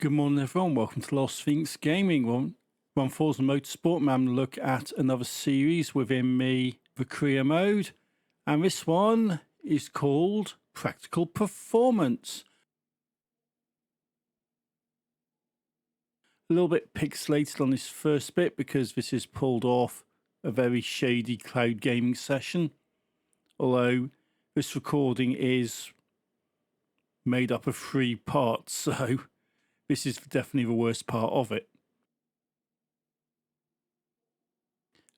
Good morning, everyone. Welcome to Lost Sphinx Gaming. We're on Forza Motorsport. I'm having a look at another series within the career mode, and this one is called Practical Performance. A little bit pixelated on this first bit because this is pulled off a very shady cloud gaming session, although this recording is made up of 3 parts, so this is definitely the worst part of it.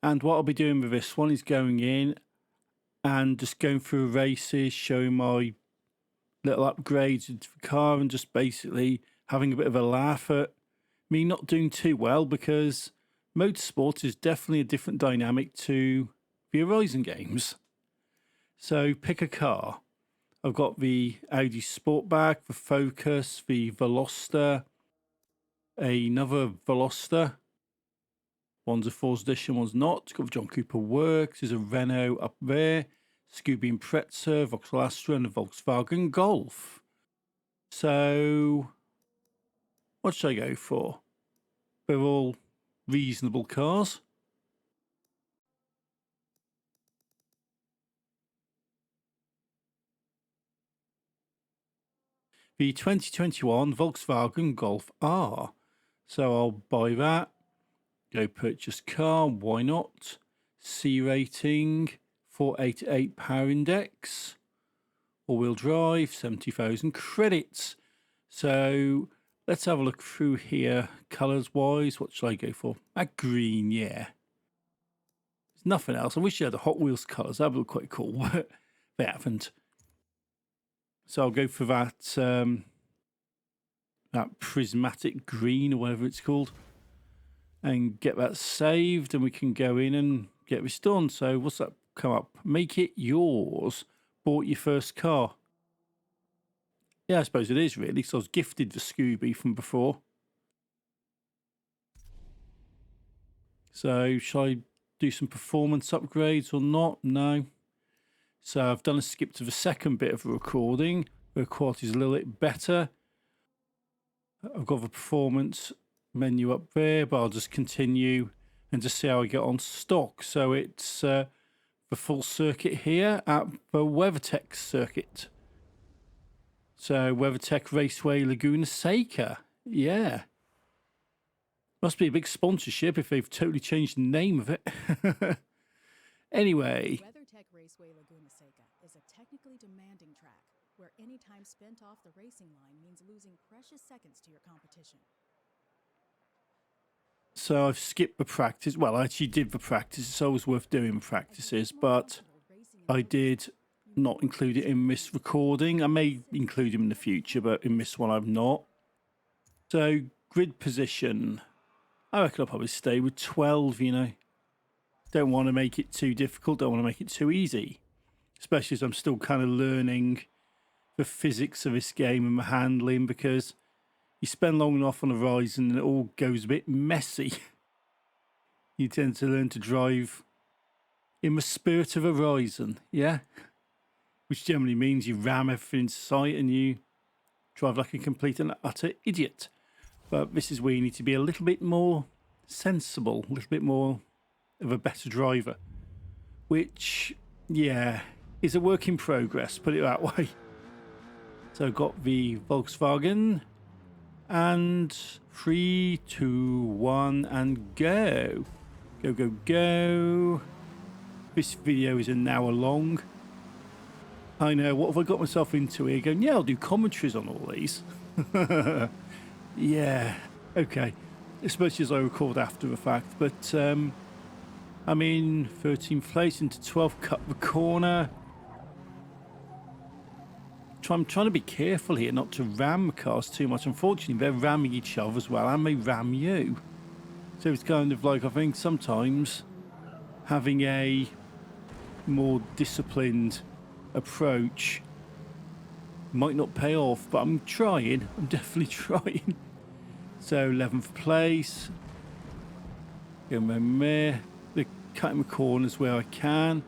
And what I'll be doing with this one is going in and just going through races, showing my little upgrades into the car and just basically having a bit of a laugh at me not doing too well, because motorsport is definitely a different dynamic to the Horizon games. So pick a car. I've got the Audi Sportback, the Focus, the Veloster, another Veloster. One's a Forza Edition, one's not. Got the John Cooper Works. There's a Renault up there, Scooby Impreza, Vauxhall Astra, and a Volkswagen Golf. So what should I go for? They're all reasonable cars. The 2021 Volkswagen Golf R. So I'll buy that. Go purchase car, why not? C rating, 488 power index. All-wheel drive, 70,000 credits. So let's have a look through here. Colours-wise, what should I go for? That green, yeah. There's nothing else. I wish you had the Hot Wheels colours. That would look quite cool, but they haven't. So I'll go for that, that prismatic green or whatever it's called, and get that saved, and we can go in and get this done. So what's that come up? Make it yours. Bought your first car. Yeah, I suppose it is really. So I was gifted the Scooby from before. So shall I do some performance upgrades or not? No. So I've done a skip to the second bit of the recording. The quality is a little bit better. I've got the performance menu up there, but I'll just continue and just see how I get on stock. So it's the full circuit here at the Weathertech circuit. So Weathertech Raceway Laguna Seca. Yeah. Must be a big sponsorship if they've totally changed the name of it. Anyway. Weathertech Raceway Laguna Seca is a technically demanding track where any time spent off the racing line means losing precious seconds to your competition. So I've skipped the practice. Well, I actually did the practice. It's always worth doing practices, but I did not include it in this recording. I may include them in the future, but in this one I'm not. So grid position. I reckon I'll probably stay with 12, you know. Don't want to make it too difficult. Don't want to make it too easy. Especially as I'm still kind of learning the physics of this game and the handling, because you spend long enough on Horizon and it all goes a bit messy. You tend to learn to drive in the spirit of Horizon, yeah? Which generally means you ram everything in sight and you drive like a complete and utter idiot. But this is where you need to be a little bit more sensible, a little bit more of a better driver. Which, yeah, is a work in progress, put it that way. So I've got the Volkswagen. And 3, 2, 1, and go. Go, go, go. This video is an hour long. I know, what have I got myself into here? Going, yeah, I'll do commentaries on all these. Yeah, okay. Especially as I record after the fact. But, I'm in 13th place into 12th, cut the corner. I'm trying to be careful here not to ram cars too much. Unfortunately, they're ramming each other as well, and they ram you. So it's kind of like, I think sometimes having a more disciplined approach might not pay off, but I'm trying. I'm definitely trying. So 11th place. Going there. They're cutting the corners where I can.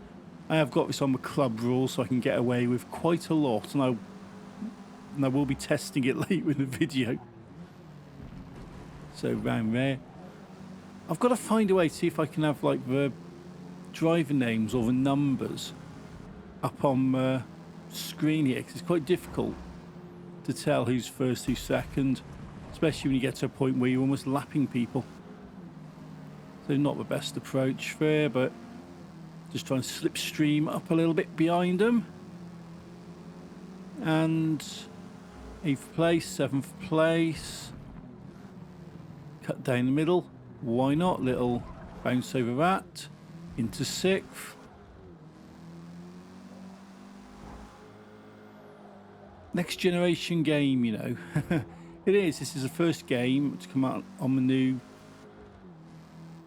I have got this on the club rule so I can get away with quite a lot, and I will be testing it later in the video. So round there. I've got to find a way to see if I can have like the driver names or the numbers up on screen here, because it's quite difficult to tell who's first, who's second, especially when you get to a point where you're almost lapping people. So not the best approach there, but just try and slipstream up a little bit behind them. And 8th place, 7th place. Cut down the middle. Why not? Little bounce over that. Into 6th. Next generation game, you know. It is. This is the first game to come out on the new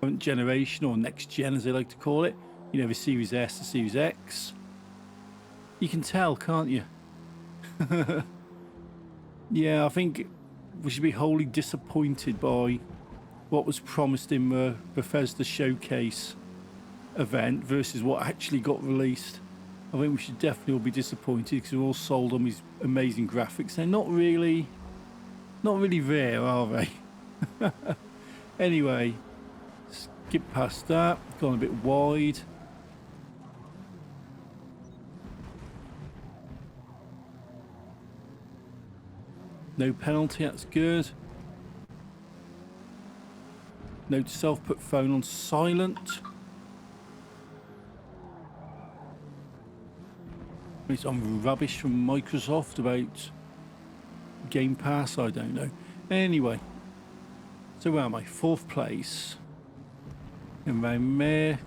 current generation, or next gen as they like to call it. You know, the Series S, the Series X. You can tell, can't you? Yeah, I think we should be wholly disappointed by what was promised in the Bethesda Showcase event versus what actually got released. I think we should definitely all be disappointed because we're all sold on these amazing graphics. They're not really there, are they? Anyway, skip past that. Gone a bit wide. No penalty, that's good. Note to self, put phone on silent. It's on rubbish from Microsoft about Game Pass, I don't know. Anyway, so where am I? 4th place. And round there.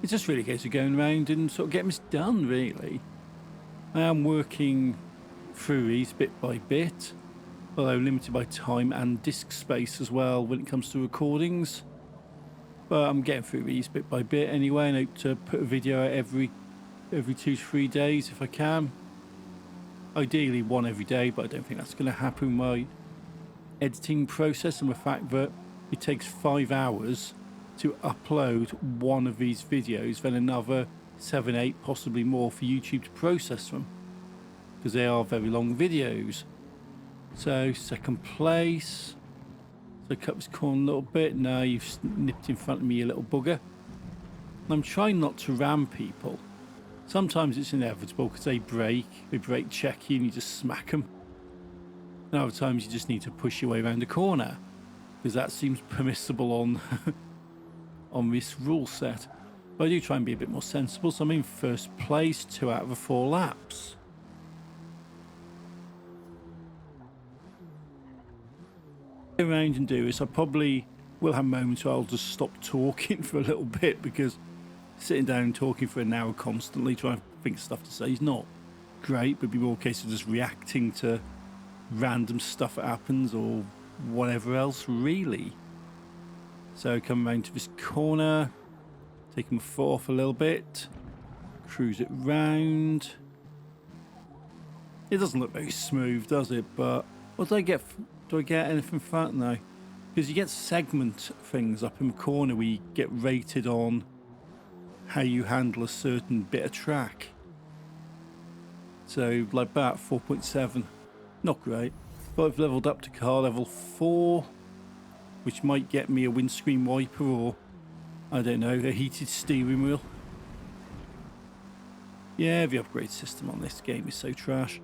It's just really a case of going around and sort of getting this done, really. I am working through these bit by bit, although limited by time and disk space as well when it comes to recordings. But I'm getting through these bit by bit anyway, and I hope to put a video out every 2 to 3 days if I can. Ideally one every day, but I don't think that's going to happen. My editing process and the fact that it takes 5 hours to upload one of these videos, then another 7, 8, possibly more for YouTube to process them, because they are very long videos. So 2nd place. So cut this corner a little bit. Now you've nipped in front of me, you little bugger. And I'm trying not to ram people. Sometimes it's inevitable because they brake check you and you just smack them. And other times you just need to push your way around the corner, because that seems permissible on on this rule set. But I do try and be a bit more sensible, so I'm in 1st place, 2 out of the 4 laps. Go around and do this. I probably will have moments where I'll just stop talking for a little bit, because sitting down and talking for an hour constantly trying to think of stuff to say is not great, but it'd be more a case of just reacting to random stuff that happens or whatever else, really. So come around to this corner, take my foot off a little bit, cruise it round. It doesn't look very smooth, does it? But what do I get? Do I get anything for that? No, because you get segment things up in the corner where you get rated on how you handle a certain bit of track. So like that, 4.7, not great. But I've leveled up to car level 4, which might get me a windscreen wiper, or I don't know, a heated steering wheel. Yeah, the upgrade system on this game is so trash.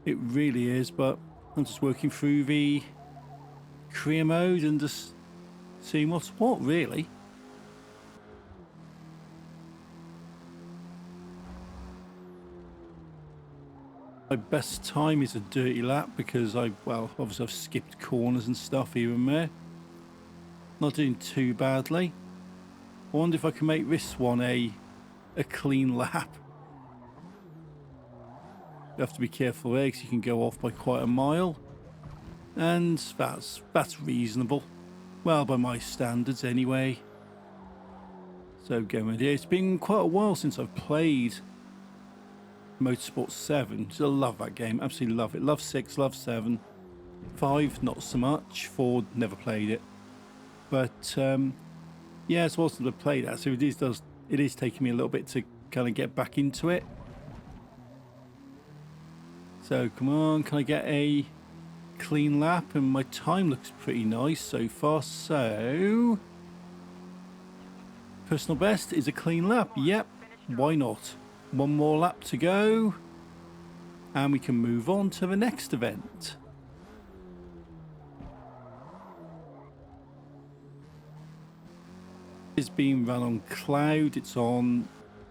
It really is, but I'm just working through the career mode and just seeing what's what, really. My best time is a dirty lap because obviously I've skipped corners and stuff here and there. Not doing too badly. I wonder if I can make this one a clean lap. You have to be careful there because you can go off by quite a mile. And that's reasonable. Well, by my standards anyway. So going here. It's been quite a while since I've played Motorsport 7. So I love that game. Absolutely love it. Love 6, love 7. 5, not so much. 4, never played it. But yeah, it's awesome to play that. So it is taking me a little bit to kind of get back into it. So come on, can I get a clean lap, and my time looks pretty nice so far. So, personal best is a clean lap. Yep, why not? One more lap to go, and we can move on to the next event. It's being run on cloud. It's on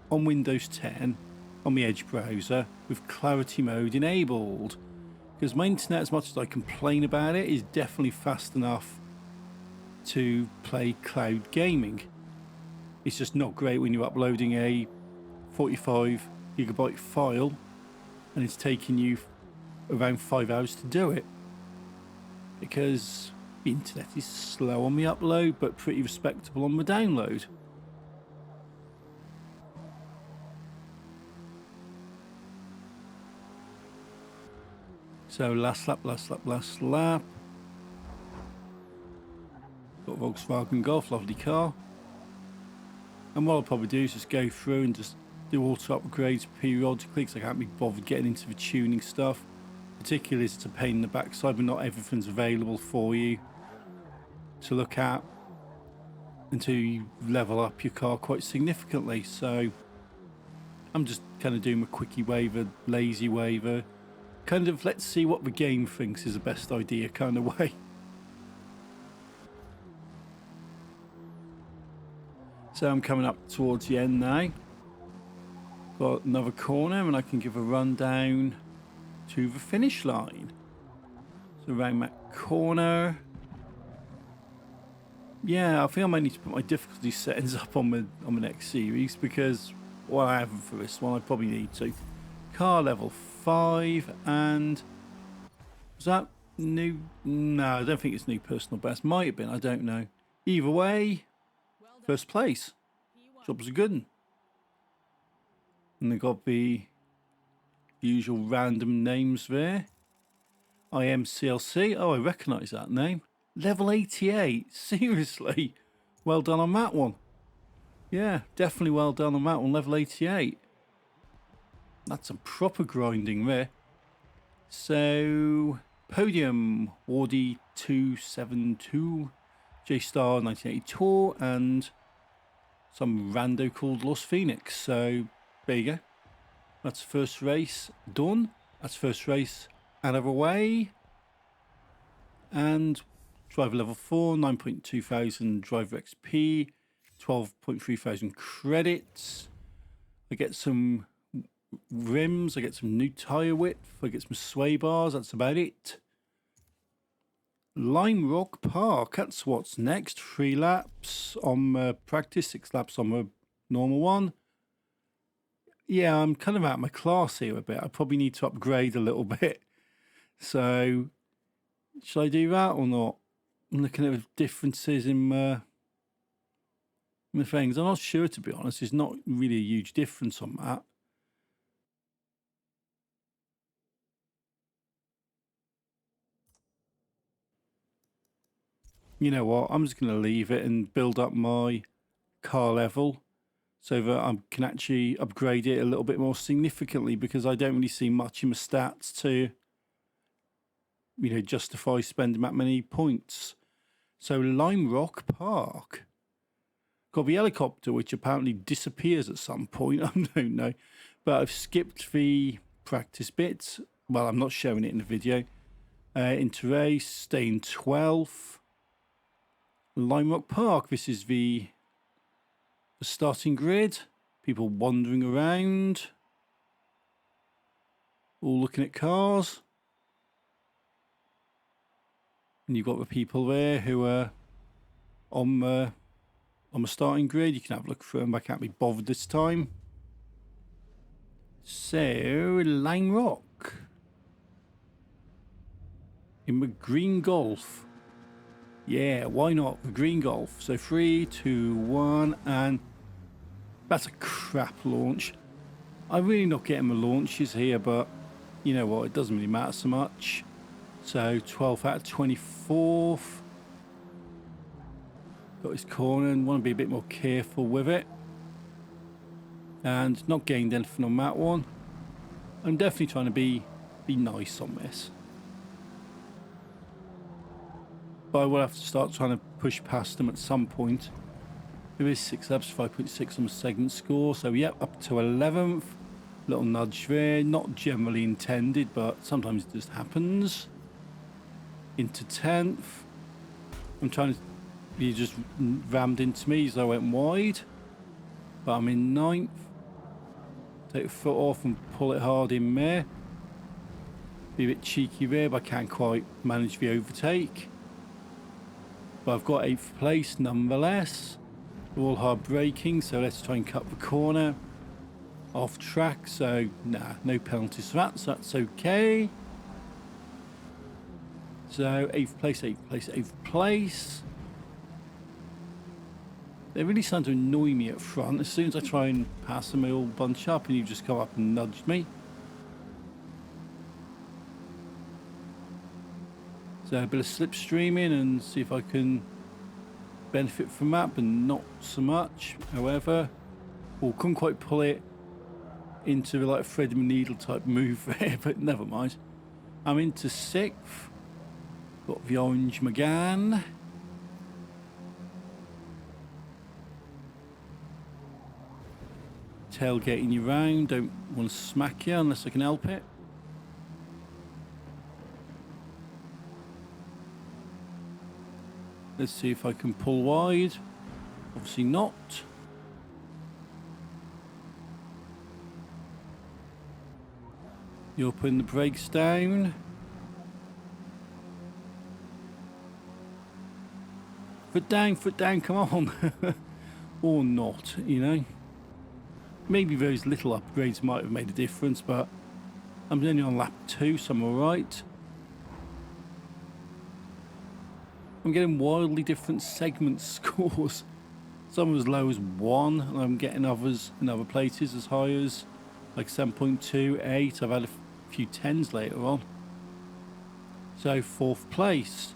Windows 10 on the Edge browser with clarity mode enabled, because my internet, as much as I complain about it, is definitely fast enough to play cloud gaming. It's just not great when you're uploading a 45 gigabyte file and it's taking you around 5 hours to do it, because the internet is slow on the upload but pretty respectable on the download. So last lap, last lap, last lap. Got a Volkswagen Golf, lovely car. And what I'll probably do is just go through and just do auto upgrades periodically, because I can't be bothered getting into the tuning stuff. Particularly as it's a pain in the backside, but not everything's available for you to look at until you level up your car quite significantly. So I'm just kind of doing a quickie waiver, lazy waiver, kind of let's see what the game thinks is the best idea kind of way. So I'm coming up towards the end now. Got another corner and I can give a rundown to the finish line. So around that corner. Yeah, I think I might need to put my difficulty settings up on the next series, because well, I haven't for this one. I probably need to. Car level 5, and was that new? No, I don't think it's new personal best. Might have been, I don't know. Either way, first place. Job's a good one. And they got the usual random names there. IMCLC. Oh, I recognise that name. Level 88. Seriously. Well done on that one. Yeah, definitely well done on that one. Level 88. That's some proper grinding there. So, podium. Audi 272. J-Star 1982. And some rando called Los Phoenix. So, there you go. That's first race done. That's first race out of the way. And driver level 4, 9.2 thousand driver XP, 12.3 thousand credits. I get some rims, I get some new tyre width, I get some sway bars, that's about it. Lime Rock Park, that's what's next. 3 laps on practice, 6 laps on the normal one. Yeah, I'm kind of out of my class here a bit. I probably need to upgrade a little bit. So, should I do that or not? I'm looking at the differences in the things. I'm not sure, to be honest. There's not really a huge difference on that. You know what? I'm just going to leave it and build up my car level so that I can actually upgrade it a little bit more significantly, because I don't really see much in my stats to, you know, justify spending that many points. So Lime Rock Park. Got the helicopter, which apparently disappears at some point. I don't know. But I've skipped the practice bits. Well, I'm not showing it in the video. Into race, staying 12th. Lime Rock Park. This is the starting grid. People wandering around. All looking at cars. And you've got the people there who are on the starting grid. You can have a look through them. I can't be bothered this time. So, Lime Rock. In the green Golf. Yeah, why not? The green Golf. So 3, 2, 1, and that's a crap launch. I'm really not getting the launches here, but you know what? It doesn't really matter so much. So 12th out of 24th. Got his corner and want to be a bit more careful with it. And not gained anything on that one. I'm definitely trying to be nice on this. but I will have to start trying to push past them at some point. There is 6 laps, 5.6 on the segment score, so yep, up to 11th. Little nudge there, not generally intended, but sometimes it just happens. Into 10th. I'm trying to... You just rammed into me as I went wide. But I'm in 9th. Take the foot off and pull it hard in there. Be a bit cheeky there, but I can't quite manage the overtake. But I've got 8th place nonetheless. They're all hard braking, so let's try and cut the corner. Off track, so nah, no penalties for that, so that's okay. So 8th place, 8th place, 8th place. They really starting to annoy me at front. As soon as I try and pass them, they all bunch up and you just come up and nudge me. So a bit of slipstreaming and see if I can benefit from that, but not so much. However, couldn't quite pull it into like a thread and needle type move there, but never mind. I'm into 6th. Got the orange McGann. Tailgating you round, don't want to smack you unless I can help it. Let's see if I can pull wide. Obviously not. You're putting the brakes down. Foot down, come on. Or not, you know. Maybe those little upgrades might have made a difference, but I'm only on lap 2, so I'm alright. I'm getting wildly different segment scores. Some as low as 1, and I'm getting others in other places as high as like 7.2, 8. I've had a few 10s later on. So 4th place.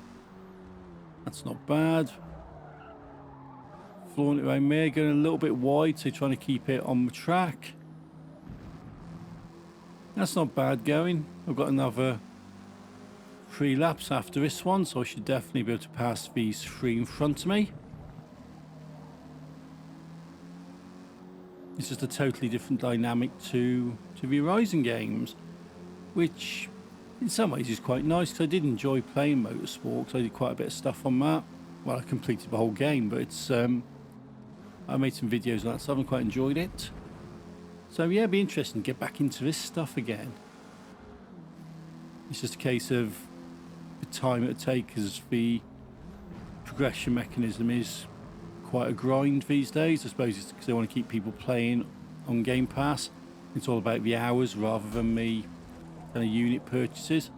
That's not bad. Flooring it around there, going a little bit wide, so trying to keep it on the track. That's not bad going. I've got another 3 laps after this one, so I should definitely be able to pass these 3 in front of me. It's just a totally different dynamic to the Horizon games, which in some ways is quite nice, because I did enjoy playing Motorsport, because I did quite a bit of stuff on that. Well, I completed the whole game, but it's I made some videos on that stuff and quite enjoyed it. So yeah, it'd be interesting to get back into this stuff again. It's just a case of the time it would take, because the progression mechanism is quite a grind these days. I suppose it's because they want to keep people playing on Game Pass. It's all about the hours rather than the kind of unit purchases.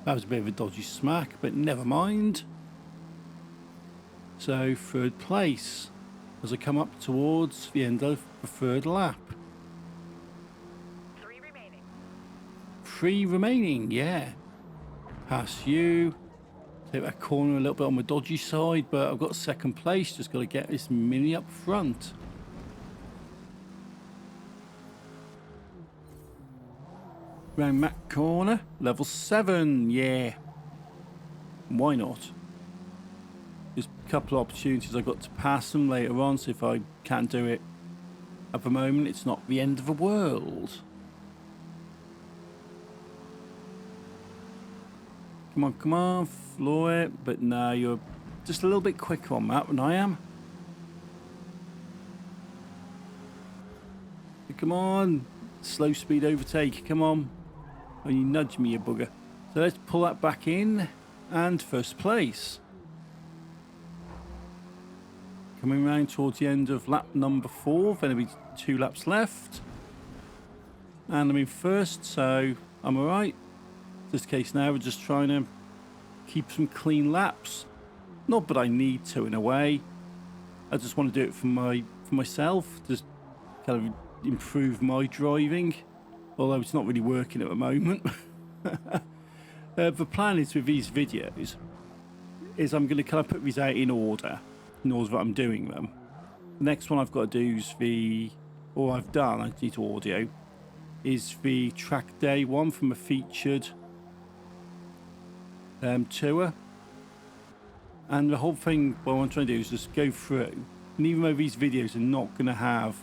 That was a bit of a dodgy smack, but never mind. So 3rd place as I come up towards the end of the 3rd lap. 3 remaining. 3 remaining, yeah. Pass you. Take that corner a little bit on the dodgy side, but I've got 2nd place. Just got to get this mini up front. Round that corner, level 7, yeah. Why not? There's a couple of opportunities I've got to pass them later on, so if I can't do it at the moment, it's not the end of the world. Come on, floor it. But no, you're just a little bit quicker on that than I am. Come on, slow speed overtake, come on. Oh, you nudge me, you bugger. So let's pull that back in, and 1st place. Coming round towards the end of lap number 4, there'll be 2 laps left. And I'm in 1st, so I'm alright. This case now, we're just trying to keep some clean laps. Not that I need to in a way. I just want to do it for myself, just kind of improve my driving. Although it's not really working at the moment. The plan is with these videos is I'm going to kind of put these out in order that I'm doing them. The next one I've got to do is I've done, I need to audio, is the track day one from a featured tour. And the whole thing, what I'm trying to do is just go through. And even though these videos are not going to have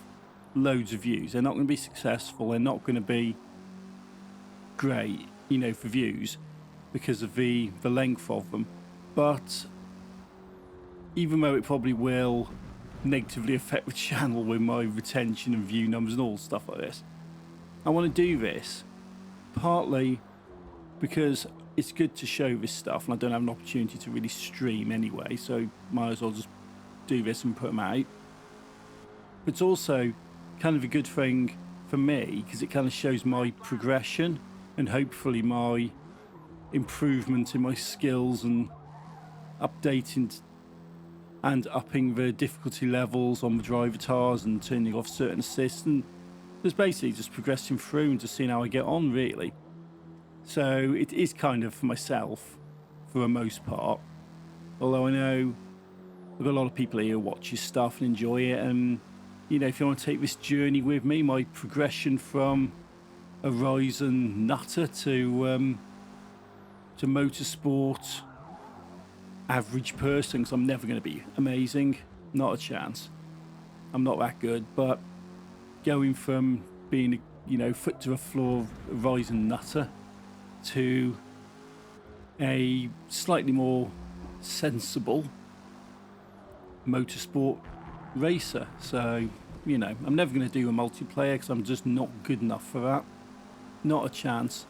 loads of views, they're not going to be successful, they're not going to be great, you know, for views because of the length of them. But even though it probably will negatively affect the channel with my retention and view numbers and all stuff like this, I want to do this partly because it's good to show this stuff, and I don't have an opportunity to really stream anyway, so might as well just do this and put them out. But it's also kind of a good thing for me because it kind of shows my progression and hopefully my improvement in my skills and updating and upping the difficulty levels on the driver tars and turning off certain assists, and just basically just progressing through and just seeing how I get on, really. So it is kind of for myself for the most part, although I know I've got a lot of people here who watch your stuff and enjoy it, and you know, if you want to take this journey with me, my progression from a Ryzen nutter to motorsport average person, because I'm never going to be amazing, not a chance, I'm not that good, but going from being, you know, foot to the floor Ryzen nutter to a slightly more sensible motorsport racer. So, you know, I'm never going to do a multiplayer because I'm just not good enough for that. Not a chance.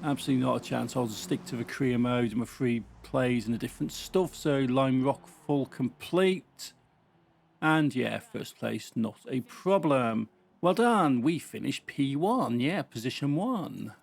Absolutely not a chance. I'll just stick to the career mode and my free plays and the different stuff. So Lime Rock full complete. And yeah, first place, not a problem. Well done. We finished P1. Yeah, position 1.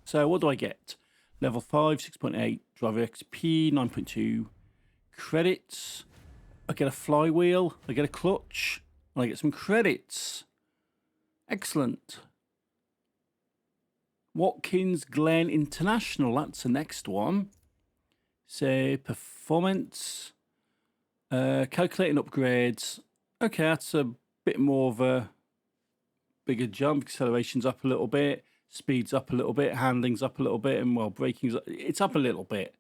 So what do I get? Level 5, 6.8, driver XP, 9.2 credits. I get a flywheel, I get a clutch, and I get some credits. Excellent. Watkins, Glen International, that's the next one. Say performance, calculating upgrades. Okay, that's a bit more of a bigger jump. Acceleration's up a little bit. Speed's up a little bit, handling's up a little bit, and well, braking's it's up a little bit,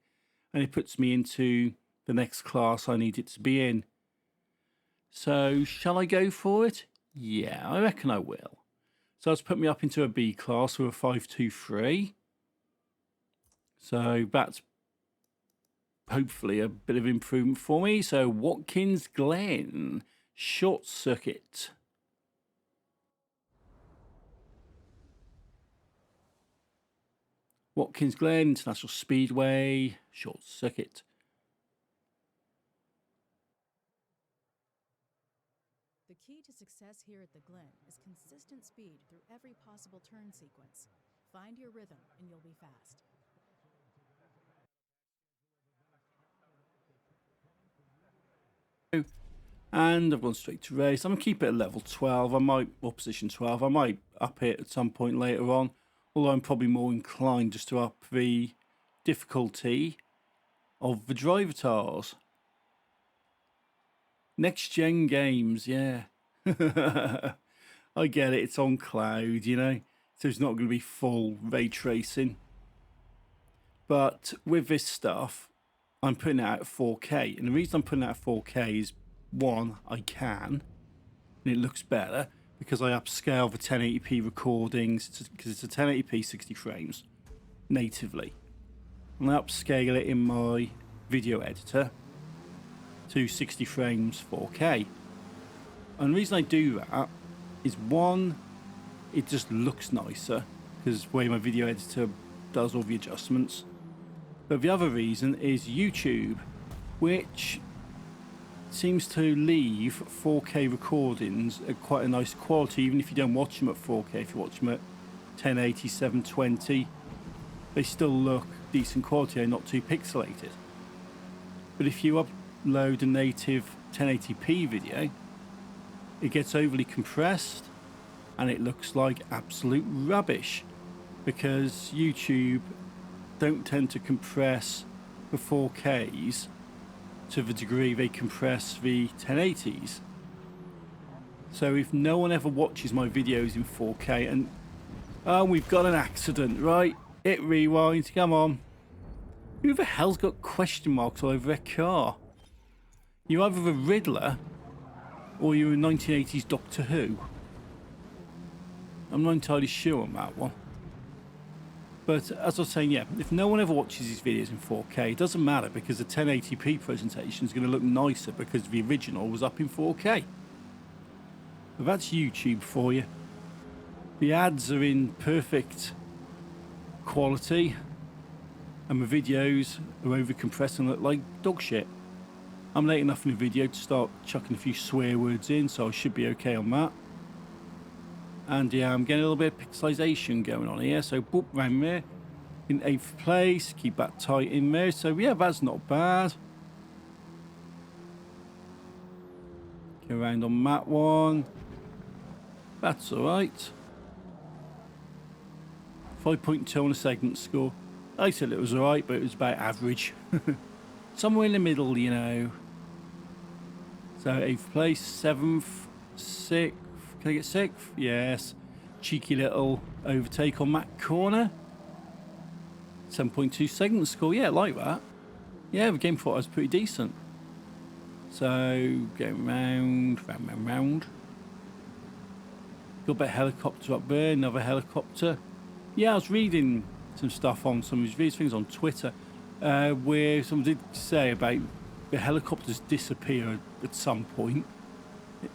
and it puts me into the next class I need it to be in. So shall I go for it? Yeah, I reckon I will. So that's put me up into a B class with a 523. So that's hopefully a bit of improvement for me. So Watkins Glen, short circuit. Watkins Glen International Speedway, short circuit. The key to success here at the Glen is consistent speed through every possible turn sequence. Find your rhythm and you'll be fast. And I've gone straight to race. I'm going to keep it at level 12. I might, or position 12. I might up it at some point later on. Although I'm probably more inclined just to up the difficulty of the driver tars. Next gen games, yeah. I get it, it's on cloud, you know. So it's not going to be full ray tracing. But with this stuff, I'm putting it out at 4K. And the reason I'm putting it out at 4K is, one, I can, and it looks better, because I upscale the 1080p recordings, because it's a 1080p 60 frames, natively. And I upscale it in my video editor to 60 frames 4K. And the reason I do that is, one, it just looks nicer, because the way my video editor does all the adjustments. But the other reason is YouTube, which seems to leave 4K recordings at quite a nice quality, even if you don't watch them at 4K. If you watch them at 1080, 720, they still look decent quality and not too pixelated. But if you upload a native 1080p video, it gets overly compressed and it looks like absolute rubbish, because YouTube don't tend to compress the 4Ks to the degree they compress the 1080s. So if no one ever watches my videos in 4K and we've got an accident, right? It rewinds, come on. Who the hell's got question marks all over their car? You're either the Riddler or you're a 1980s Doctor Who. I'm not entirely sure on that one. But as I was saying, yeah, if no one ever watches these videos in 4K, it doesn't matter, because the 1080p presentation is going to look nicer because the original was up in 4K. But that's YouTube for you. The ads are in perfect quality and the videos are over-compressed and look like dog shit. I'm late enough in the video to start chucking a few swear words in, so I should be okay on that. And yeah, I'm getting a little bit of pixelization going on here, so boop, round there. In 8th place, keep that tight in there, so yeah, that's not bad. Go around on that one. That's alright. 5.2 on a segment score. I said it was alright, but it was about average. Somewhere in the middle, you know. So 8th place, 7th, 6th. Can I get 6th? Yes. Cheeky little overtake on that corner. 7.2 segment score. Yeah, I like that. Yeah, the game thought I was pretty decent. So, going round. Got a bit of helicopter up there, another helicopter. Yeah, I was reading some stuff on some of these things on Twitter, where someone did say about the helicopters disappear at some point.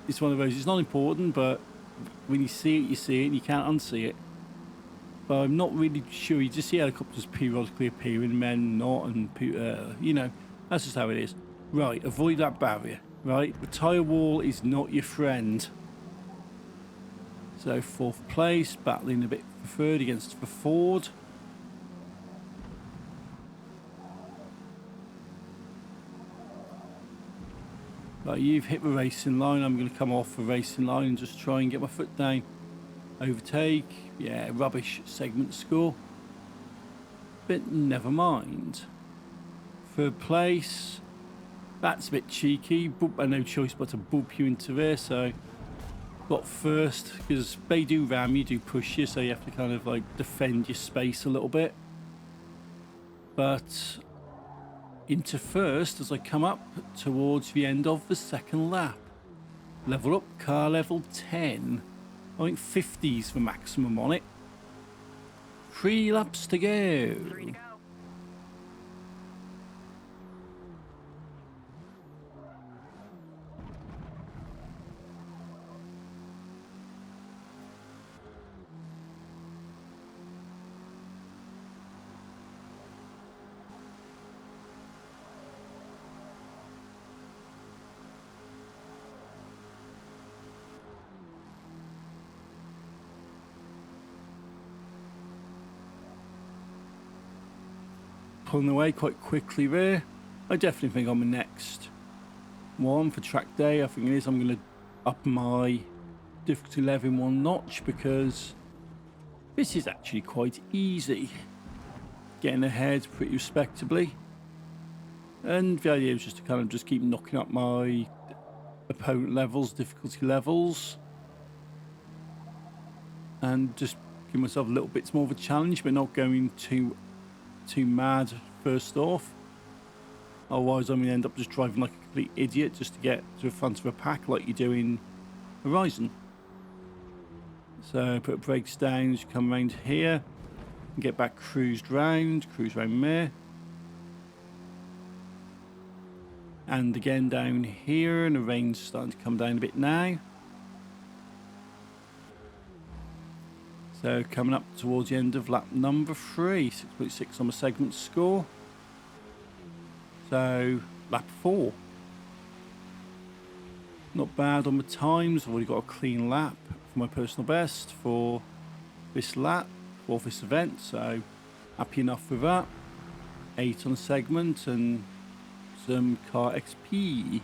It's one of those, it's not important, but when you see it, you see it, and you can't unsee it. But I'm not really sure. You just see helicopters periodically appearing, men not, and you know, that's just how it is. Right, avoid that barrier, right? The tyre wall is not your friend. So 4th place, battling a bit for 3rd against the Ford. Right, you've hit the racing line. I'm going to come off the racing line and just try and get my foot down. Overtake. Yeah, rubbish segment score. But never mind. 3rd place. That's a bit cheeky. I had no choice but to boop you into there, so got 1st, because they do ram you, do push you, so you have to kind of like defend your space a little bit. But into 1st as I come up towards the end of the 2nd lap. Level up, car level 10. I think 50's the maximum on it. 3 laps to go. 3 to go. Pulling away quite quickly there. I definitely think I'm the next one for track day. I think it is. I'm going to up my difficulty level in 1 notch, because this is actually quite easy. Getting ahead pretty respectably. And the idea is just to kind of just keep knocking up my opponent levels, difficulty levels. And just give myself a little bit more of a challenge, but not going too mad first off. Otherwise I'm going to end up just driving like a complete idiot just to get to the front of a pack like you do in Horizon. So put brakes down as you come around here and get back cruise round there. And again down here, and the rain's starting to come down a bit now. So coming up towards the end of lap number 3, 6.6 on the segment score. So lap 4. Not bad on the times. I've already got a clean lap for my personal best for this lap, for this event. So happy enough with that. 8 on a segment and some car XP.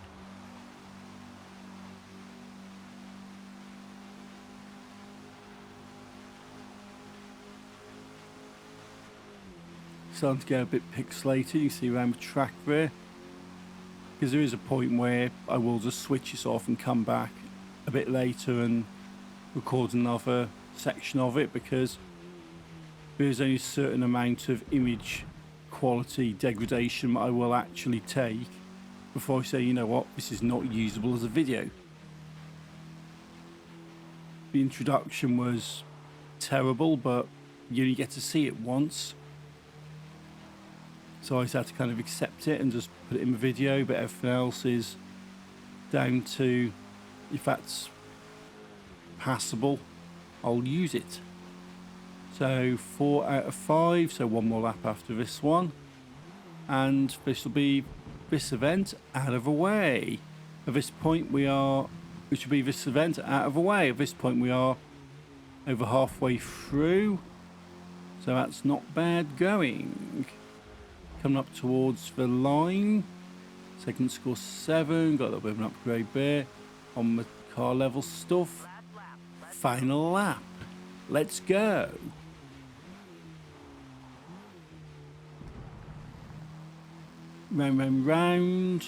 Starting to get a bit pixelated. You can see around the track there, because there is a point where I will just switch this off and come back a bit later and record another section of it, because there is only a certain amount of image quality degradation I will actually take before I say, you know what, this is not usable as a video. The introduction was terrible, but you only get to see it once. So I just had to kind of accept it and just put it in the video, but everything else is down to, if that's passable, I'll use it. So 4 out of 5, so one more lap after this one. And this will be this event out of the way. At this point we are, which will be this event out of the way. At this point we are over halfway through. So that's not bad going. Coming up towards the line. Second score 7. Got a little bit of an upgrade there on the car level stuff. Final lap. Let's go. Round, round, round.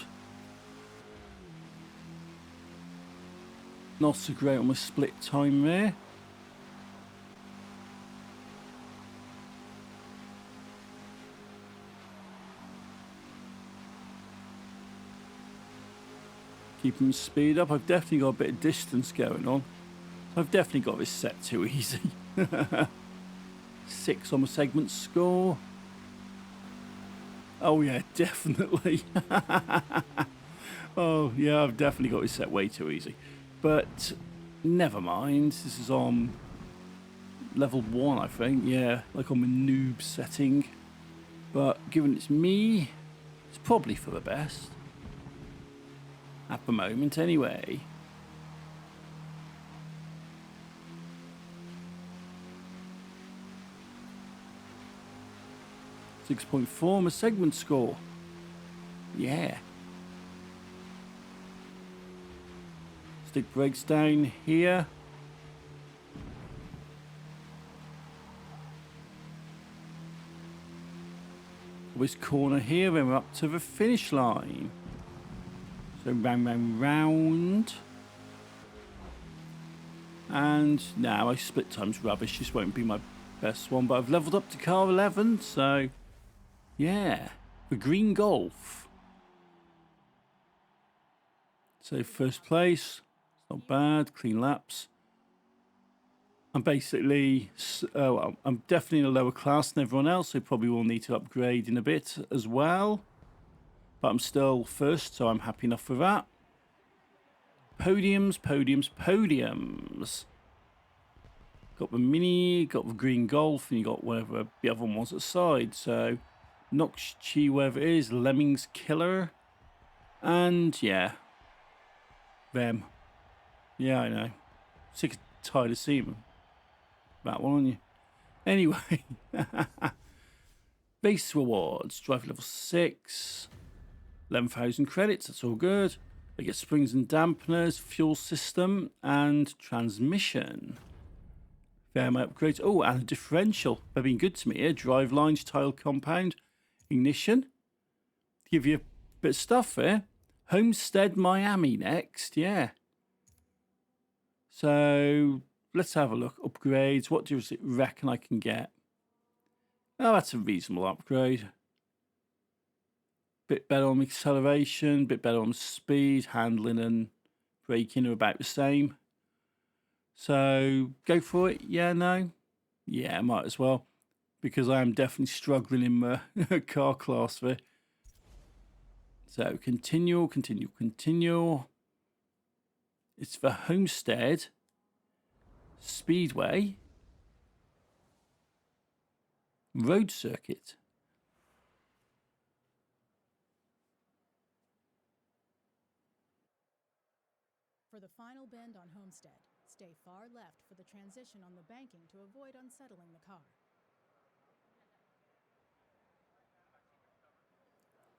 Not so great on my split time there. Keeping speed up. I've definitely got a bit of distance going on. I've definitely got this set too easy. 6 on the segment score. Oh yeah, definitely. Oh yeah, I've definitely got this set way too easy. But never mind. This is on level 1, I think. Yeah, like on the noob setting. But given it's me, it's probably for the best. At the moment, anyway. .4 my segment score. Yeah. Stick brakes down here. This corner here, then we're up to the finish line. So round, round, round. And now my split time's rubbish. This won't be my best one, but I've leveled up to car 11, so yeah, the green Golf. So first place, not bad, clean laps. I'm basically, well, I'm definitely in a lower class than everyone else, so probably will need to upgrade in a bit as well. But I'm still first, so I'm happy enough with that. Podiums, podiums, podiums. Got the Mini, got the green Golf, and you got whatever the other one was at the side. So, Nox Chi, whatever it is, Lemmings Killer. And, yeah. Them. Yeah, I know. Sick and tired of seeing them. That one on you. Anyway. Base rewards. Drive level 6. 11,000 credits, that's all good. I get springs and dampeners, fuel system, and transmission. There my upgrades. Oh, and a differential. They've been good to me here. Drive lines, tile compound, ignition. Give you a bit of stuff there. Homestead-Miami next, yeah. So, let's have a look. Upgrades. What does it reckon I can get? Oh, that's a reasonable upgrade. Bit better on acceleration, bit better on speed, handling and braking are about the same. So go for it. Yeah, no? Yeah, might as well. Because I am definitely struggling in my car class there. So continue, continue, continue. It's the Homestead Speedway Road Circuit. For the final bend on Homestead, stay far left for the transition on the banking to avoid unsettling the car.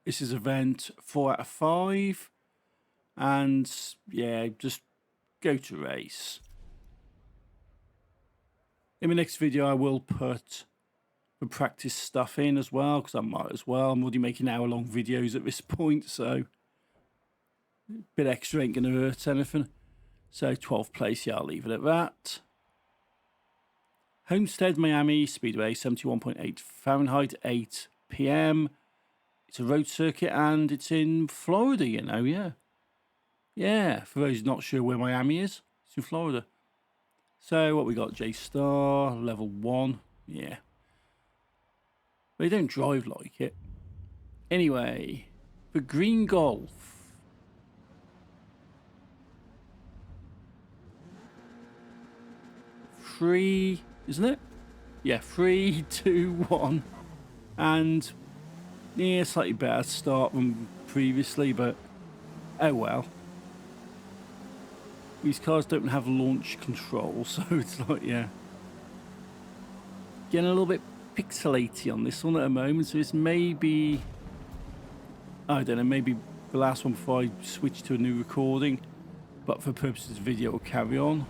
This is event 4 out of 5. And yeah, just go to race. In my next video, I will put the practice stuff in as well, because I might as well. I'm already making hour-long videos at this point, so a bit extra ain't going to hurt anything. So 12th place, yeah, I'll leave it at that. Homestead-Miami Speedway, 71.8 Fahrenheit, 8 p.m. It's a road circuit and it's in Florida, you know, yeah. Yeah, for those not sure where Miami is, it's in Florida. So what we got, J-Star, level 1, yeah. They don't drive like it. Anyway, the green Golf. 3, isn't it? Yeah, 3, 2, 1. And yeah, slightly better start than previously, but oh well. These cars don't have launch control, so it's like, yeah. Getting a little bit pixelaty on this one at the moment, so this may be, I don't know, maybe the last one before I switch to a new recording, but for purposes of video, we'll carry on.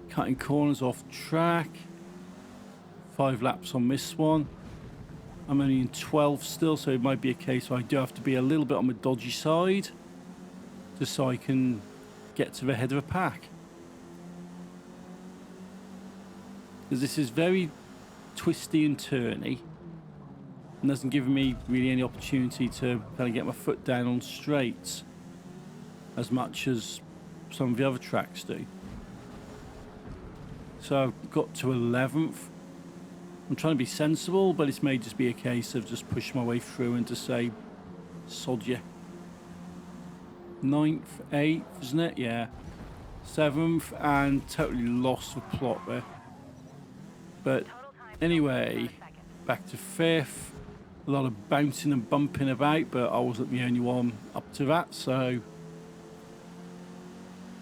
Cutting corners off track. 5 laps on this one. I'm only in 12 still, so it might be a case where I do have to be a little bit on the dodgy side, just so I can get to the head of the pack. Because this is very twisty and turny, and doesn't give me really any opportunity to kind of get my foot down on straights as much as some of the other tracks do. So I've got to 11th. I'm trying to be sensible, but it may just be a case of just pushing my way through and to say, sod ya. 9th, 8th, isn't it? Yeah. 7th, and totally lost the plot there. But anyway, back to 5th. A lot of bouncing and bumping about, but I wasn't the only one up to that, so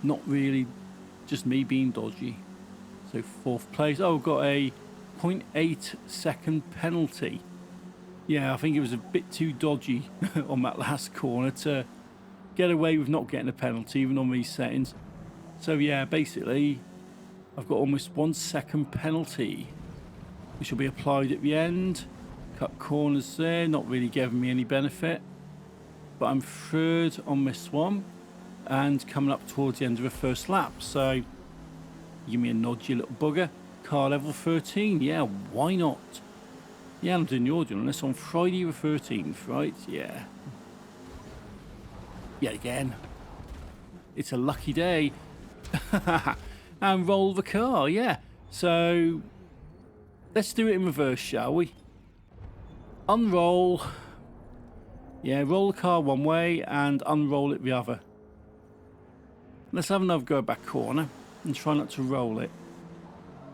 not really, just me being dodgy. So 4th place. Oh, I've got a 0.8 second penalty. Yeah, I think it was a bit too dodgy on that last corner to get away with not getting a penalty, even on these settings. So yeah, basically, I've got almost 1 second penalty, which will be applied at the end. Cut corners there, not really giving me any benefit. But I'm 3rd on this one, and coming up towards the end of the first lap. So give me a nod, you little bugger. Car level 13, yeah, why not? Yeah, I'm doing the audio on this on Friday the 13th, right? Yeah. Yet again. It's a lucky day. And roll the car, yeah. So let's do it in reverse, shall we? Unroll. Yeah, roll the car one way and unroll it the other. Let's have another go back corner and try not to roll it.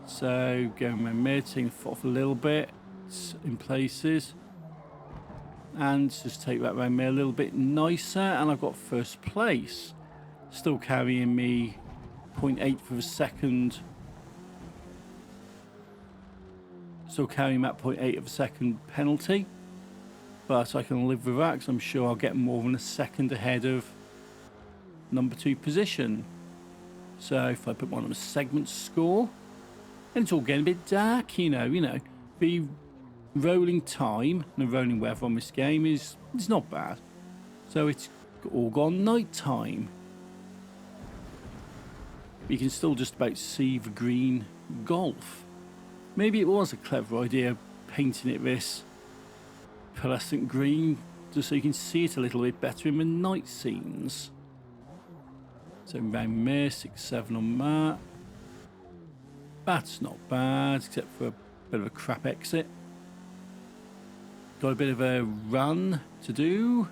So going around mid, taking the foot off a little bit in places, and just take that around me a little bit nicer, and I've got 1st place, still carrying me 0.8 of a second, still carrying that 0.8 of a second penalty, but I can live with that because I'm sure I'll get more than a second ahead of number 2 position. So if I put one on a segment score, and it's all getting a bit dark, you know, the rolling time and the rolling weather on this game is not bad. So it's all gone night time. You can still just about see the green Golf. Maybe it was a clever idea painting it this pearlescent green, just so you can see it a little bit better in the night scenes. So round there, 6, 7 on that. That's not bad, except for a bit of a crap exit. Got a bit of a run to do.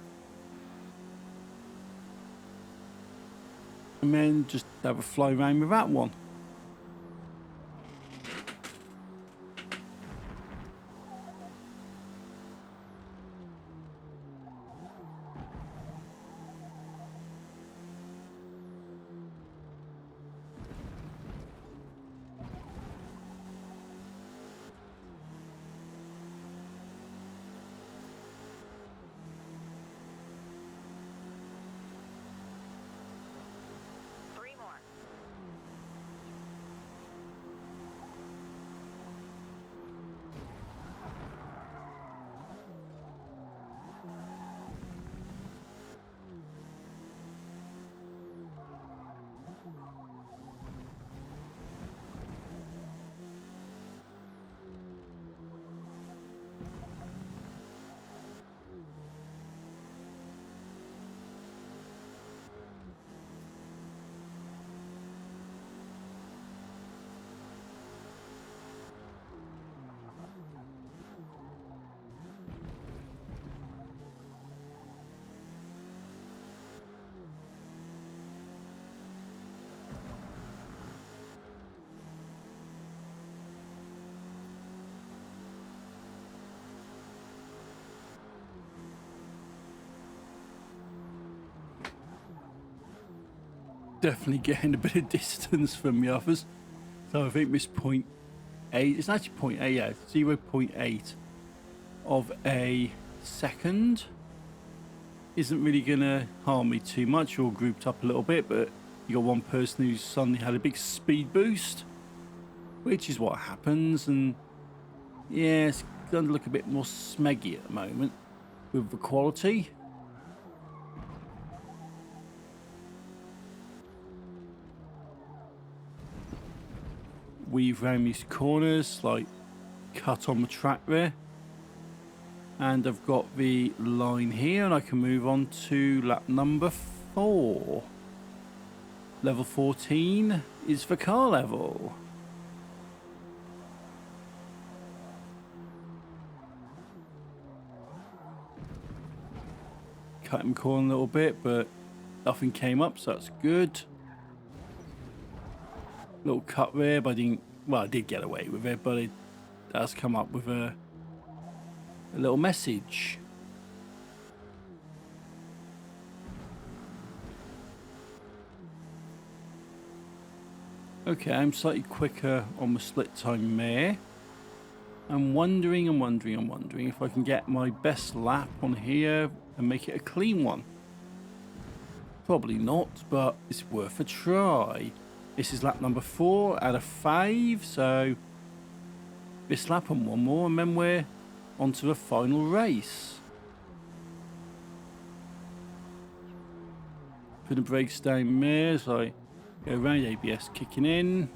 And then just have a fly around with that one. definitely getting a bit of distance from the others. So I think this 0.8, it's actually 0.8, yeah, 0.8 of a second isn't really going to harm me too much. We're all grouped up a little bit, but you got one person who's suddenly had a big speed boost, which is what happens. And yeah, it's going to look a bit more smeggy at the moment with the quality. Weave around these corners, like cut on the track there. And I've got the line here, and I can move on to lap number 4. Level 14 is the car level. Cut him corner a little bit, but nothing came up, so that's good. Little cut there, but I didn't. Well, I did get away with it, but it does come up with a little message. Okay, I'm slightly quicker on the split time there. I'm wondering if I can get my best lap on here and make it a clean one. Probably not, but it's worth a try. This is lap number 4 out of 5, so this lap and one more, and then we're onto the final race. Put the brakes down there, so I go around, ABS kicking in.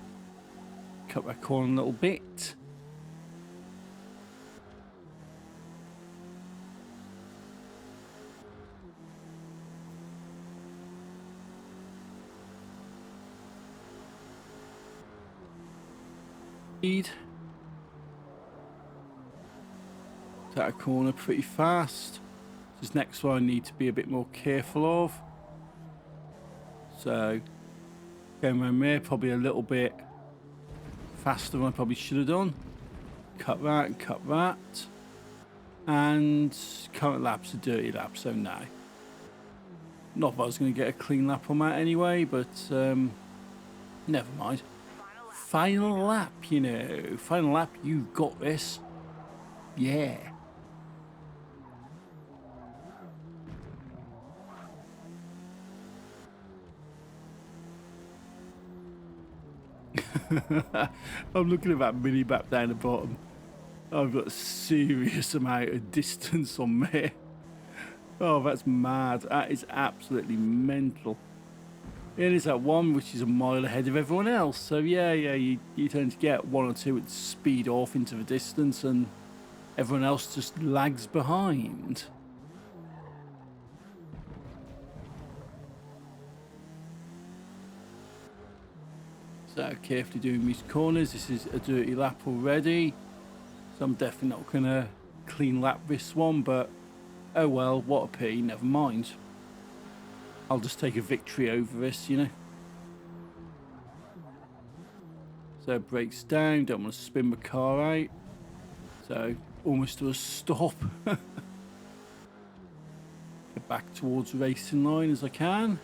Cut that corner a little bit. That corner pretty fast. This next one I need to be a bit more careful of. So going around there, probably a little bit faster than I probably should have done. Cut that and cut that. And current lap's a dirty lap, so no. Not that I was going to get a clean lap on that anyway, but never mind. Final lap, you know. Final lap, you got this. Yeah. I'm looking at that mini map down the bottom. I've got a serious amount of distance on there. Oh, that's mad. That is absolutely mental. It is that one which is a mile ahead of everyone else. So yeah, you tend to get one or two that speed off into the distance and everyone else just lags behind. So carefully doing these corners. This is a dirty lap already. So I'm definitely not going to clean lap this one, but oh well, what a pity, never mind. I'll just take a victory over this, you know. So brakes down, don't want to spin the car out. So almost to a stop. Get back towards the racing line as I can.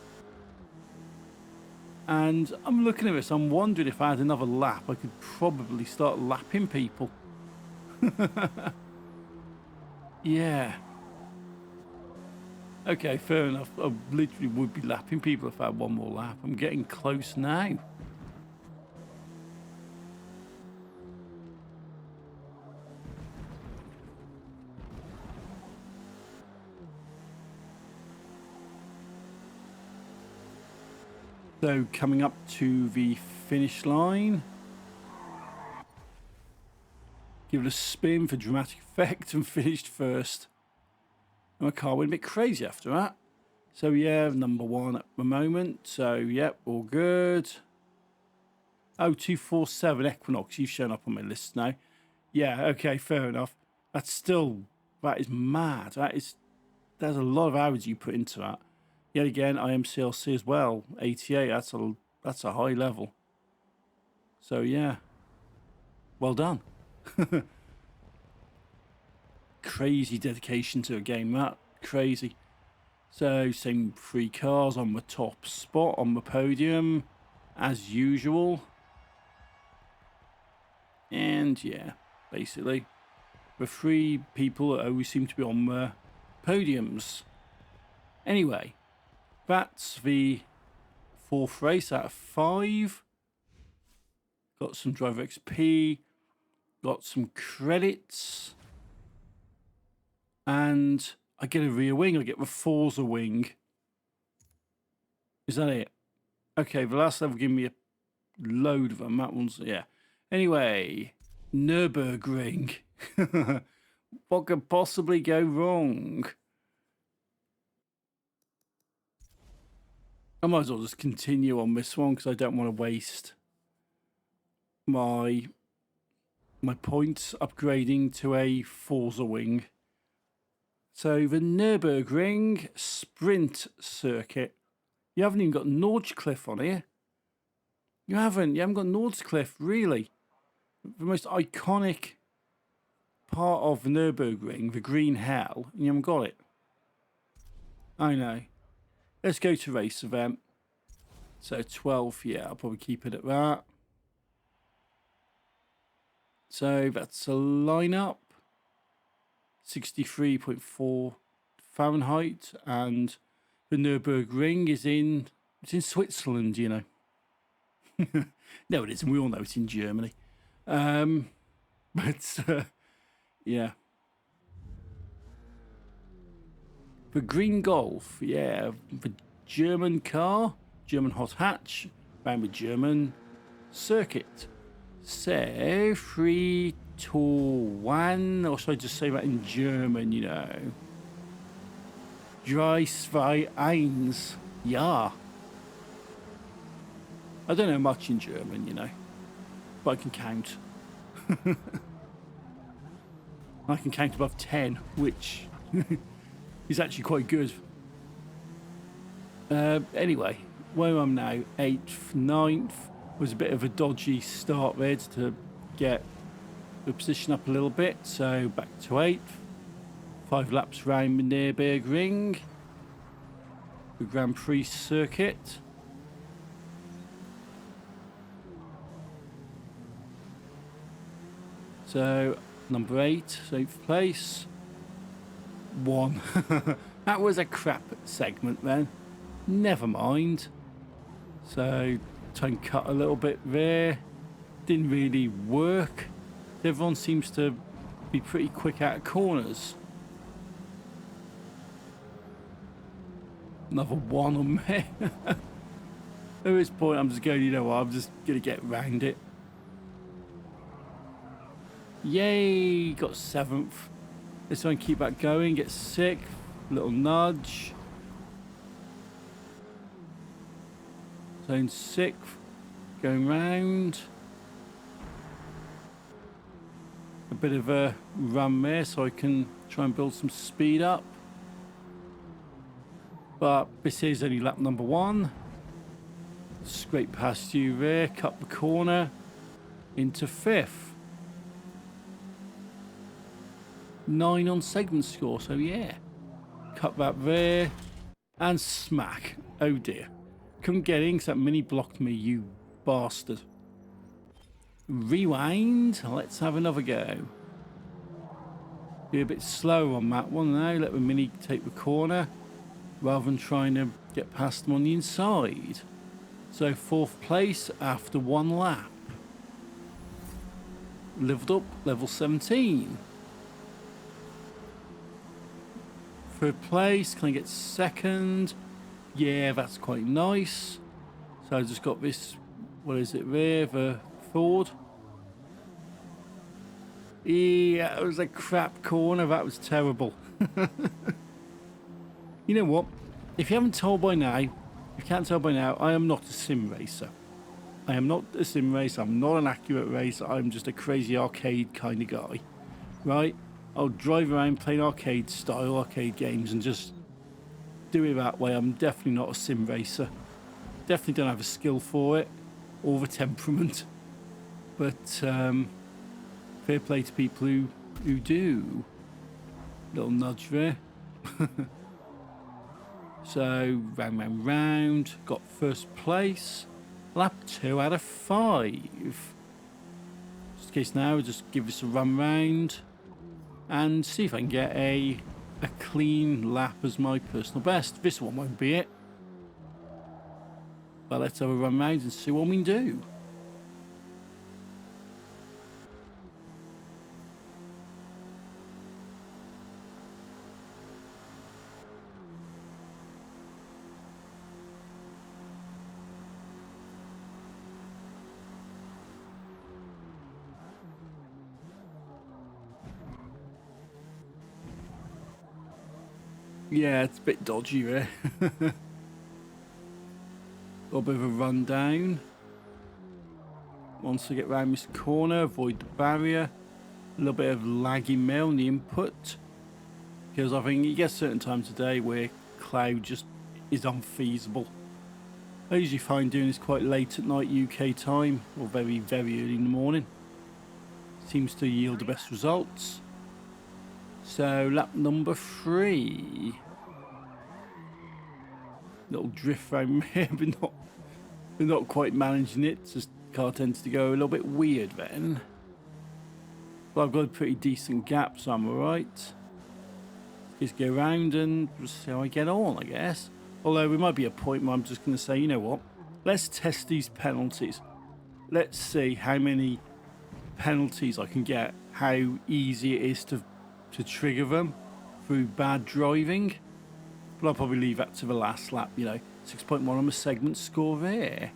And I'm looking at this, I'm wondering if I had another lap, I could probably start lapping people. Yeah. Okay, fair enough. I literally would be lapping people if I had one more lap. I'm getting close now. So coming up to the finish line. Give it a spin for dramatic effect and finished first. My car went a bit crazy after that. So yeah, number 1 at the moment. So yep, all good. Oh, 247 Equinox. You've shown up on my list now. Yeah, okay, fair enough. That is mad. There's a lot of hours you put into that. Yet again, I am CLC as well. 88. That's a high level. So yeah, well done. Crazy dedication to a game, that. Crazy. So same 3 cars on the top spot on the podium as usual. And yeah, basically the 3 people that always seem to be on the podiums. Anyway, that's the 4th race out of 5. Got some driver XP, got some credits, and I get a rear wing. I get the Forza wing. Is that it? Okay, the last level gave me a load of them. That one's, yeah. Anyway, Nurbergring. What could possibly go wrong? I might as well just continue on this one because I don't want to waste my points upgrading to a Forza wing. So the Nurburgring Sprint Circuit. You haven't even got Nordschleife on here. You haven't got Nordschleife, really. The most iconic part of the Nurburgring, the Green Hell, and you haven't got it. I know. Let's go to race event. So 12, yeah, I'll probably keep it at that. So that's a lineup. 63.4 Fahrenheit, and the Nurburgring is in Switzerland, you know. No, it isn't. We all know it's in Germany. But yeah. The Green Golf, yeah, the German car, German hot hatch, around the German circuit. So 3, 2, 1, or should I just say that in German, you know? 3, 2, 1, ja. I don't know much in German, you know, but I can count. I can count above 10, which is actually quite good. Anyway, where I'm now, 8th, 9th, was a bit of a dodgy start there to get the position up a little bit, so back to 8th. 5 laps round the Nurburgring, the Grand Prix circuit. So number 8, 8th place. 1. That was a crap segment then. Never mind. So time cut a little bit there. Didn't really work. Everyone seems to be pretty quick out of corners. Another 1 on there. At this point I'm just going, you know what, I'm just going to get round it. Yay, got 7th. Let's try and keep that going, get 6th. Little nudge. So in 6th, going round. A bit of a run there so I can try and build some speed up. But this is only lap number 1. Scrape past you there, cut the corner into 5th. 9 on segment score, so yeah. Cut that there and smack. Oh dear. Couldn't get in because that mini blocked me, you bastard. Rewind. Let's have another go. Be a bit slower on that one now. Let the mini take the corner rather than trying to get past them on the inside. So 4th place after 1 lap. Lived up, level 17. 3rd place, can I get 2nd? Yeah, that's quite nice. So I just got this, what is it there, the Ford. Yeah, it was a crap corner, that was terrible. You know what? If you haven't told by now, if you can't tell by now, I am not a sim racer. I am not a sim racer, I'm not an accurate racer, I'm just a crazy arcade kind of guy. Right? I'll drive around playing arcade style arcade games and just do it that way. I'm definitely not a sim racer. Definitely don't have a skill for it or the temperament. But fair play to people who do. Little nudge there. So round, round, round. Got first place. Lap 2 out of 5. Just in case now, just give this a run round and see if I can get a clean lap as my personal best. This one won't be it. But let's have a run round and see what we can do. Yeah, it's a bit dodgy there. Got a bit of a rundown. Once I get round this corner, avoid the barrier. A little bit of laggy mail in the input. Because I think you get certain times of day where cloud just is unfeasible. I usually find doing this quite late at night UK time, or very, very early in the morning. Seems to yield the best results. So lap number 3. Little drift around here, but not quite managing it. Just car tends to go a little bit weird then. But I've got a pretty decent gap, so I'm alright. Just go around and see how I get on, I guess. Although there might be a point where I'm just going to say, you know what? Let's test these penalties. Let's see how many penalties I can get. How easy it is to trigger them through bad driving. But I'll probably leave that to the last lap, you know. 6.1 on the segment score there.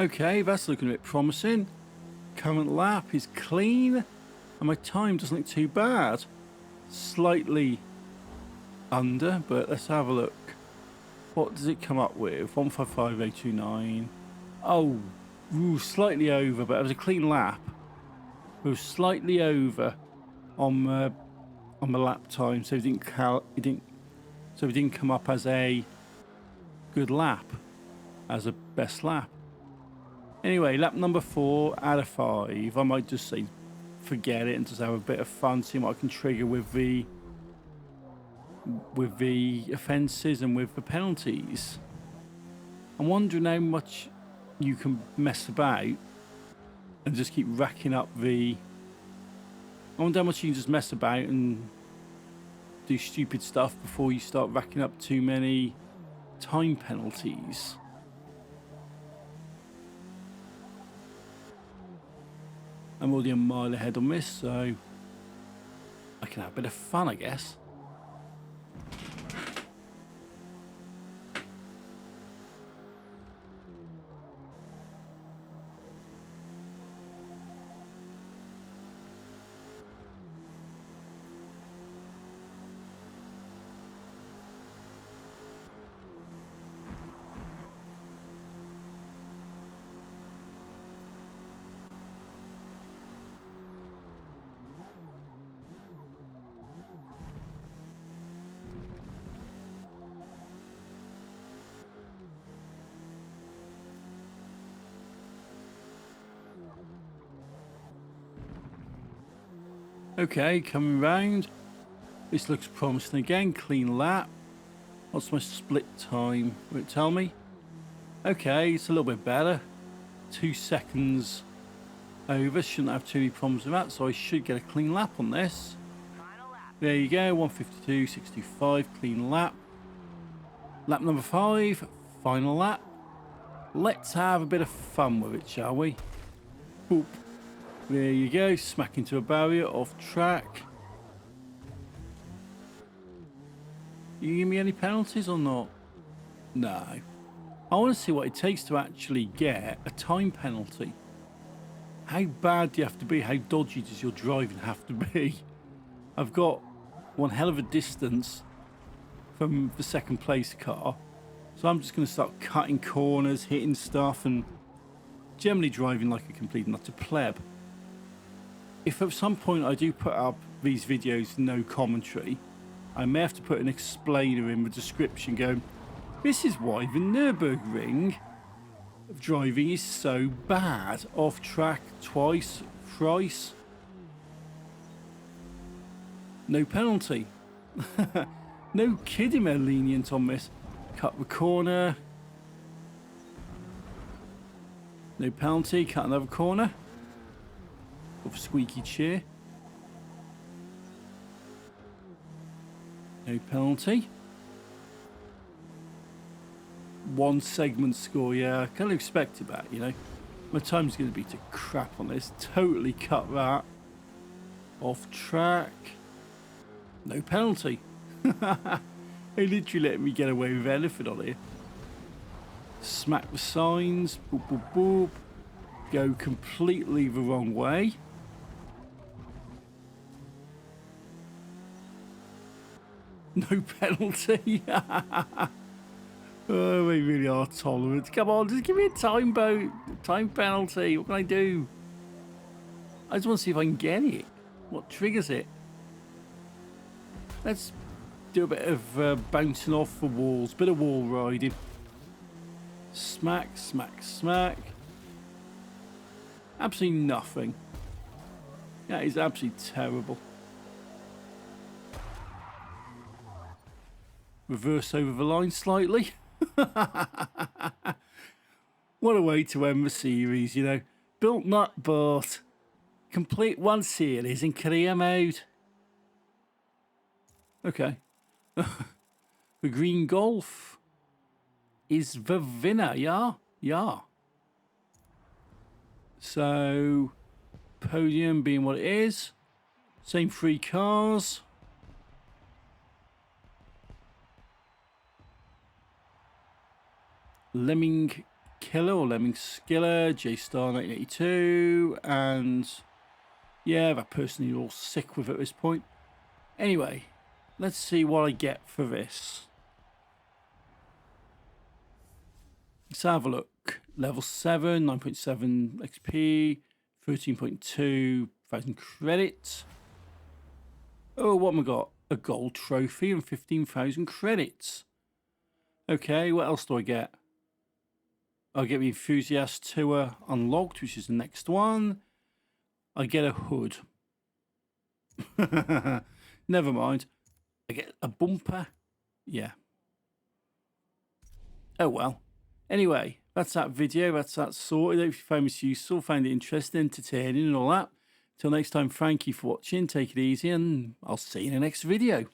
Okay, that's looking a bit promising. Current lap is clean, and my time doesn't look too bad. Slightly under, but let's have a look. What does it come up with? 155.829. Oh, ooh, slightly over, but it was a clean lap. It was slightly over on the lap time, so it didn't come up as a good lap, as a best lap. Anyway, lap number 4 out of 5. I might just say forget it and just have a bit of fun, see what I can trigger with the offences and with the penalties. I'm wondering how much you can mess about and just keep racking up the... I wonder how much you can just mess about and do stupid stuff before you start racking up too many time penalties. I'm already a mile ahead on this, so I can have a bit of fun, I guess. Okay, coming round. This looks promising again. Clean lap. What's my split time? Will it tell me? Okay, it's a little bit better. 2 seconds over. Shouldn't have too many problems with that, so I should get a clean lap on this. There you go, 152.65, clean lap. Lap number 5, final lap. Let's have a bit of fun with it, shall we? Boop. There you go, smack into a barrier, off track. You give me any penalties or not? No. I want to see what it takes to actually get a time penalty. How bad do you have to be? How dodgy does your driving have to be? I've got one hell of a distance from the second place car. So I'm just going to start cutting corners, hitting stuff, and generally driving like a complete nutter pleb. If at some point I do put up these videos no commentary, I may have to put an explainer in the description going, this is why the Nurbergring of driving is so bad. Off track twice, thrice. No penalty. No kidding, they're lenient on this. Cut the corner. No penalty, cut another corner. Of squeaky chair. No penalty. One segment score, yeah, I kind of expected that, you know. My time's going to be to crap on this. Totally cut that. Off track. No penalty. They literally let me get away with anything on here. Smack the signs. Boop, boop, boop. Go completely the wrong way. No penalty. Oh, they really are tolerant. Come on, just give me a time penalty. What can I do? I just want to see if I can get it. What triggers it? Let's do a bit of bouncing off the walls. Bit of wall riding. Smack, smack, smack. Absolutely nothing. That is absolutely terrible. Reverse over the line slightly. What a way to end the series, you know. Built not bought. Complete one series in career mode. Okay. The green Golf is the winner, yeah? Yeah. So, podium being what it is. Same 3 cars. Lemming Killer or Lemming Skiller, J-Star 1982, and yeah, that person is all sick with at this point. Anyway, let's see what I get for this. Let's have a look. Level 7, 9.7 XP, 13.2 thousand credits. Oh, what have I got? A gold trophy and 15,000 credits. Okay, what else do I get? I'll get the Enthusiast Tour unlocked, which is the next one. I get a hood. Never mind. I get a bumper. Yeah. Oh well. Anyway, that's that video. That's that sorted. If you found this useful, found it interesting, entertaining and all that. Till next time, thank you for watching. Take it easy and I'll see you in the next video.